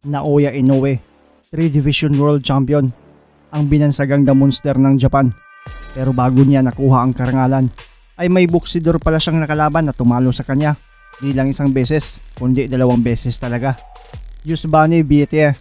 Naoya Inoue, 3-division world champion, ang binansagang The Monster ng Japan. Pero bago niya nakuha ang karangalan, ay may boksidor pala siyang nakalaban na tumalo sa kanya. Di lang isang beses, kundi 2 beses talaga. Yusbani Biete,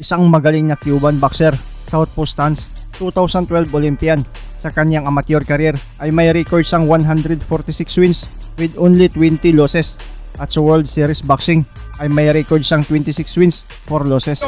isang magaling na Cuban boxer, Southpaw stance, 2012 Olympian. Sa kanyang amateur career ay may record siyang 146 wins with only 20 losses. At sa World Series Boxing ay may record siyang 26 wins, 4 losses.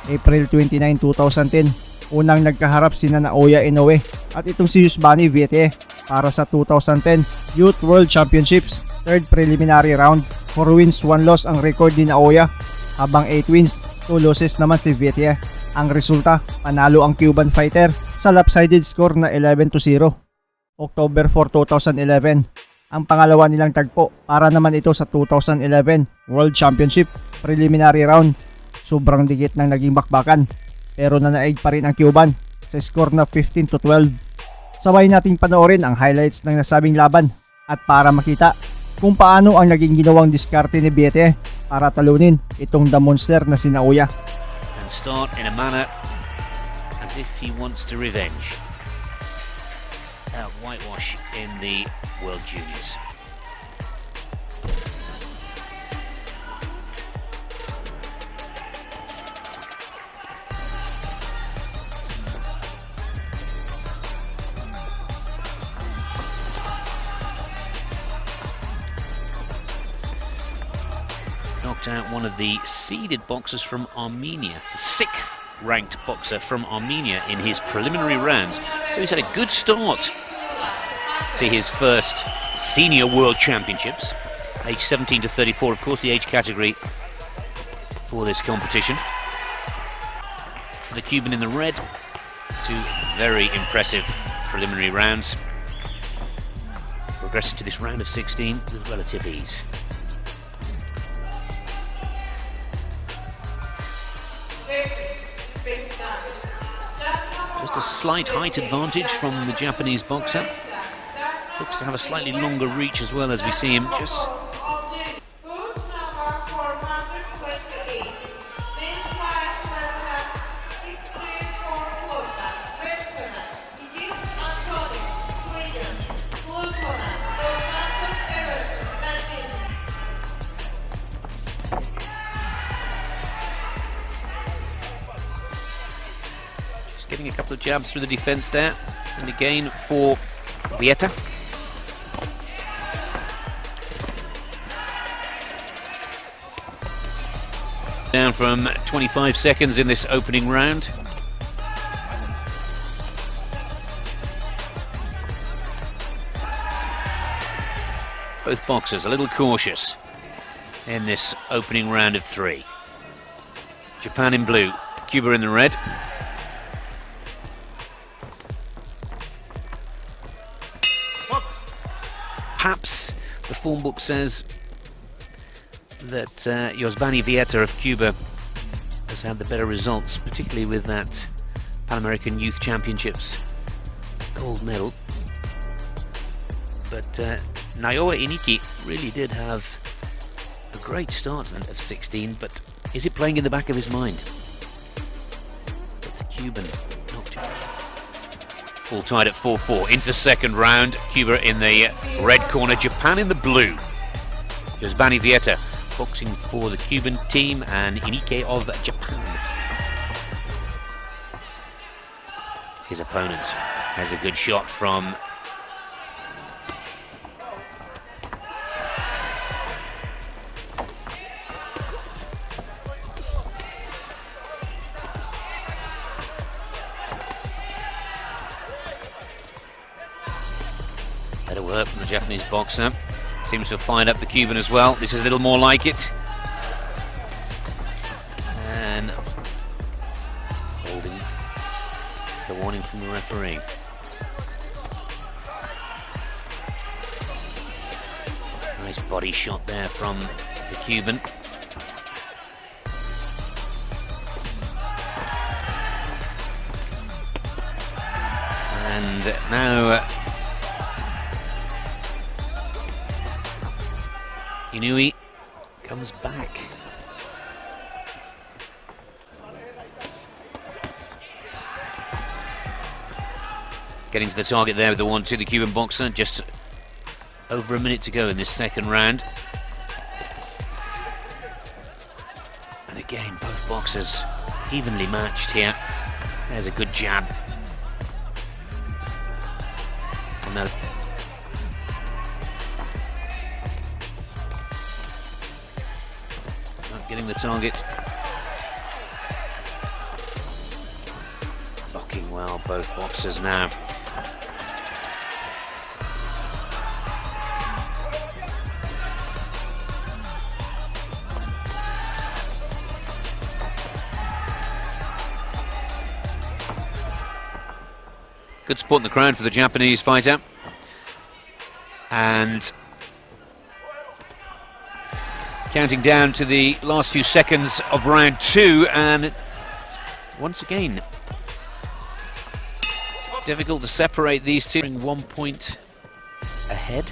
April 29, 2010, unang nagkaharap sina Naoya Inoue at itong si Yusbani Biete para sa 2010 Youth World Championships. Third preliminary round, 4 wins, 1 loss ang record ni Naoya, habang 8 wins, 2 losses naman si Biete. Ang resulta, panalo ang Cuban fighter sa lopsided score na 11-0. October 4, 2011, ang pangalawa nilang tagpo para naman ito sa 2011 World Championship preliminary round. Sobrang dikit ng naging bakbakan, pero nanaig pa rin ang Cuban sa score na 15-12. Sabay nating panoorin ang highlights ng nasabing laban at para makita kung paano ang naging ginawang diskarte ni Biete para talunin itong The Monster na si Naoya. And start in a manner as if he wants to revenge that whitewash in the World Juniors. Knocked out one of the seeded boxers from Armenia, the 6th ranked boxer from Armenia in his preliminary rounds. So he's had a good start to his first senior world championships. Age 17 to 34, of course, the age category for this competition. For the Cuban in the red, 2 very impressive preliminary rounds, progressing to this round of 16 with relative ease. Just a slight height advantage from the Japanese boxer. Looks to have a slightly longer reach as well, as we see him just getting a couple of jabs through the defense there, and again for Biete. Down from 25 seconds in this opening round. Both boxers a little cautious in this opening round of 3. Japan in blue, Cuba in the red. Perhaps the form book says that Yusbani Biete of Cuba has had the better results, particularly with that Pan American Youth Championships gold medal. But Naoya Inoue really did have a great start of 16, but is it playing in the back of his mind? But the Cuban knocked him. All tied at 4-4 into the second round. Cuba in the red corner, Japan in the blue. Yusbani Biete boxing for the Cuban team, and Inoue of Japan. His opponent has a good shot from better work from the Japanese boxer. Seems to have fired up the Cuban as well. This is a little more like it. And holding the warning from the referee. Nice body shot there from the Cuban. And now Inoue comes back Getting to the target there with the 1-2, the Cuban boxer. Just over a minute to go in this second round. And again, both boxers evenly matched here. There's a good jab. And now not getting the target. Blocking well, both boxers now. Good support in the crowd for the Japanese fighter. And counting down to the last few seconds of round 2, and once again difficult to separate these two. 1 point ahead.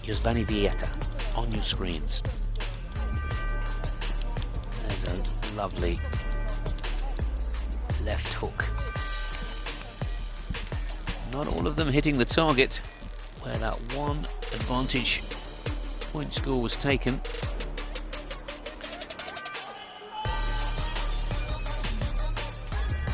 Yosbani Vieta on your screens. There's a lovely left hook. Not all of them hitting the target where that one advantage point score was taken.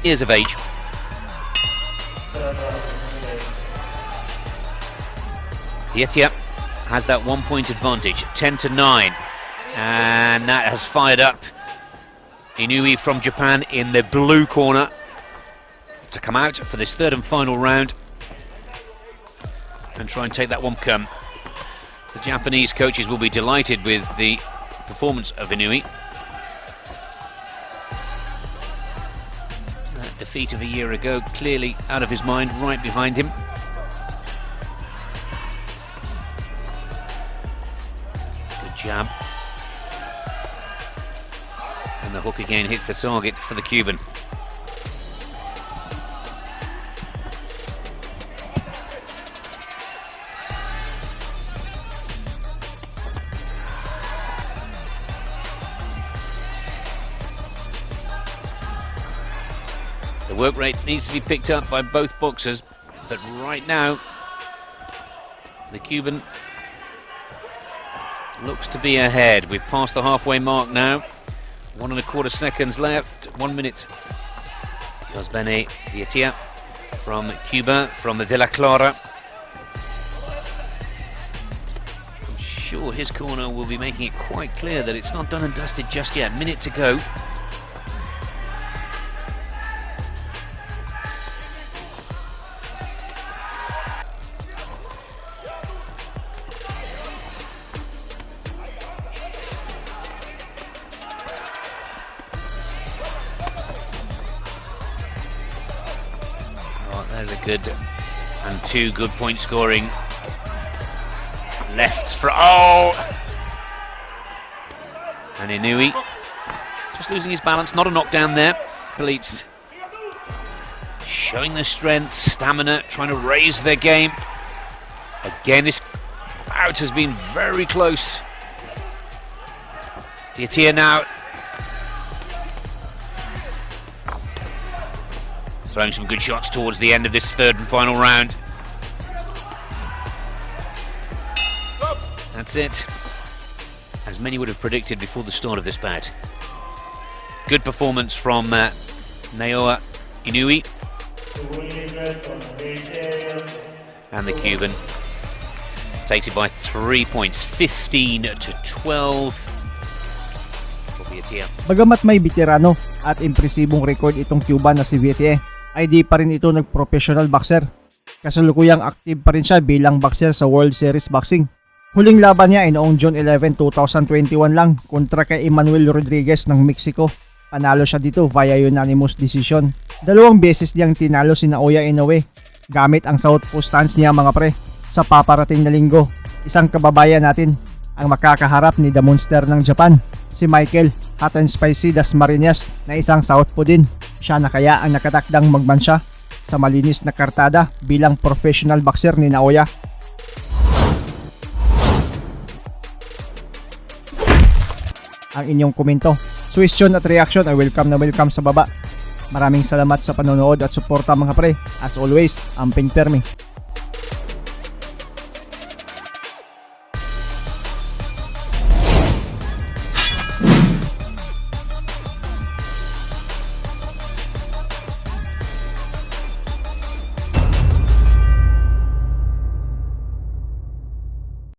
Years of age. Vietia has that 1 point advantage, 10-9, and that has fired up Inoue from Japan in the blue corner to come out for this third and final round and try and take that one home. The Japanese coaches will be delighted with the performance of Inoue. That defeat of a year ago clearly out of his mind, right behind him. Good jab. And the hook again hits the target for the Cuban. The work rate needs to be picked up by both boxers, but right now the Cuban looks to be ahead. We've passed the halfway mark now. 1.25 seconds left. 1 minute. Yosbani Vietia from Cuba, from the De La Clara. I'm sure his corner will be making it quite clear that it's not done and dusted just yet. Minute to go. There's a good and 2 good point scoring lefts for and Inoue just losing his balance, not a knockdown there. Elites showing their strength, stamina, trying to raise their game. Again, this bout has been very close. Vietia now throwing some good shots towards the end of this third and final round. That's it. As many would have predicted before the start of this bout. Good performance from Naoya Inoue. And the Cuban takes it by 3 points, 15-12. For Vietia. Bagamat may veterano at impresibong record itong Cuban na si Vietia, ay di pa rin ito nag-professional boxer. Kasalukuyang active pa rin siya bilang boxer sa World Series Boxing. Huling laban niya ay noong June 11, 2021 lang kontra kay Emmanuel Rodriguez ng Mexico. Panalo siya dito via unanimous decision. 2 beses niyang tinalo si Naoya Inoue gamit ang southpaw stance niya mga pre. Sa paparating na linggo, isang kababayan natin ang makakaharap ni The Monster ng Japan, si Michael Hot and Spicy Dasmariñas na isang southpaw din. Siya na kaya ang nakatakdang magmansya sa malinis na kartada bilang professional boxer ni Naoya. Ang inyong komento, suggestion at reaction ay welcome na welcome sa baba. Maraming salamat sa panonood at suporta mga pre. As always, amping permi.